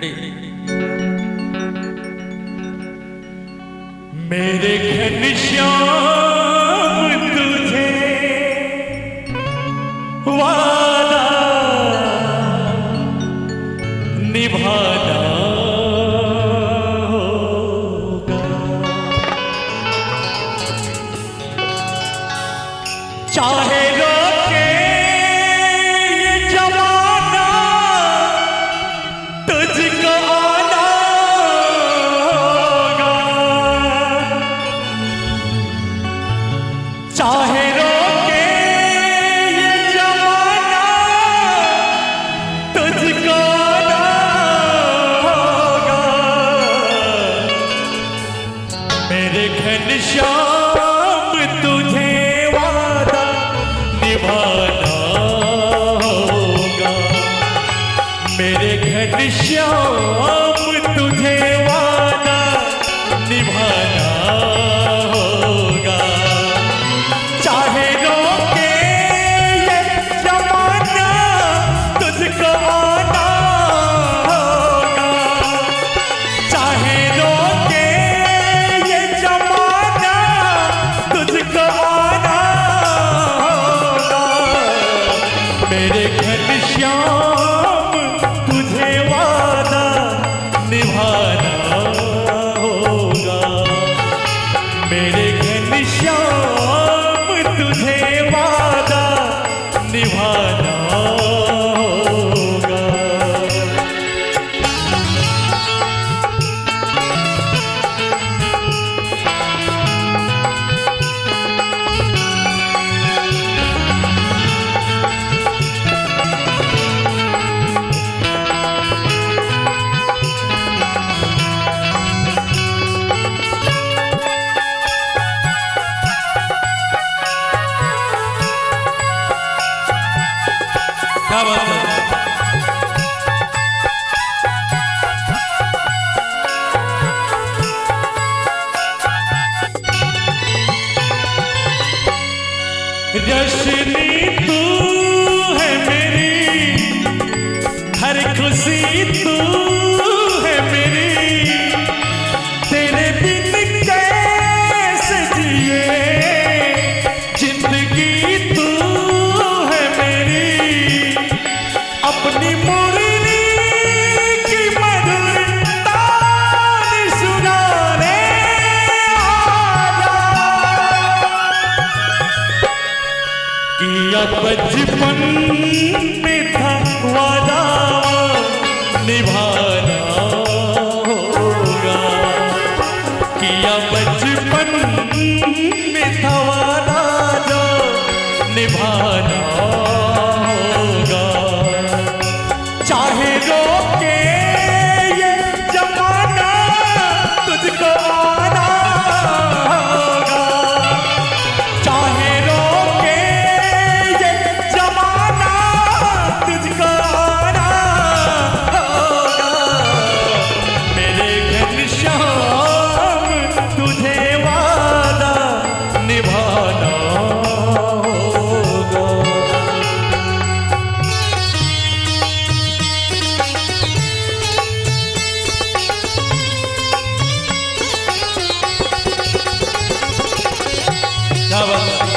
Ready. मेरे घनश्याम तुझे वादा निभाना होगा, चाहे रोके ये जमाना तुझको आना होगा, चाहे रोके ये जमाना तुझको आना होगा। मेरे घनश्याम तुझे वादा निभाना होगा, मेरे घनश्याम तुझे वादा निभाना होगा, चाहे रोके ये जमाना तुझको आना होगा, चाहे रोके ये जमाना तुझको आना होगा। मेरे घनश्याम तुझे वादा निभाना होगा, मेरे घनश्याम तुझे वादा निभाना होगा। क्या बात है। रोशनी तू है मेरी, हर खुशी तू है मेरी, तेरे बिन कैसे जिए जिंदगी तू है मेरी, अपनी मुरली की मधुर तान सुनाने आजा, किया बचपन में था वादा निभाना होगा, किया बचपन में था वादा जो निभाना होगा, चाहे रोके ये जमाना तुझको आना होगा, चाहे रोके ये जमाना तुझको आना होगा। मेरे घनश्याम तुझे वादा निभाना होगा। क्या बात है।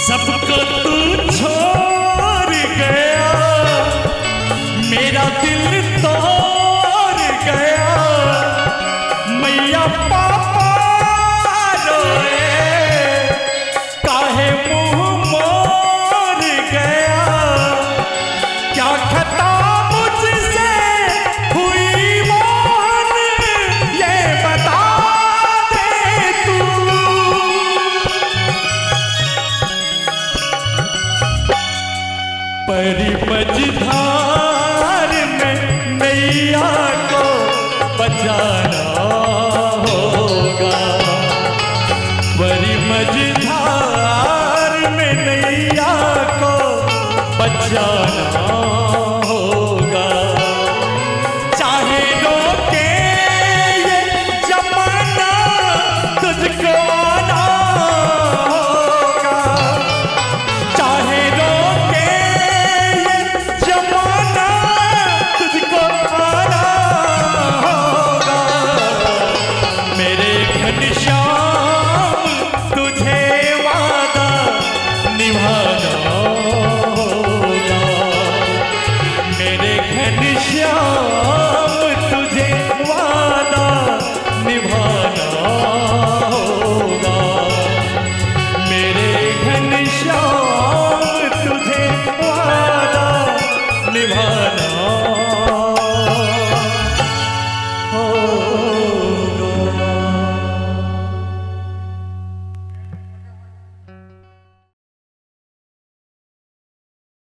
सबको तू छोड़ गया, मेरा दिल तोड़ गया, मैया पापा रोए काहे मुंह मोड़ गया, क्या खता मुझसे हुई मोहन ये बता दे तू, परी मझधार में नैया को बचाना होगा, परी मझधार जाना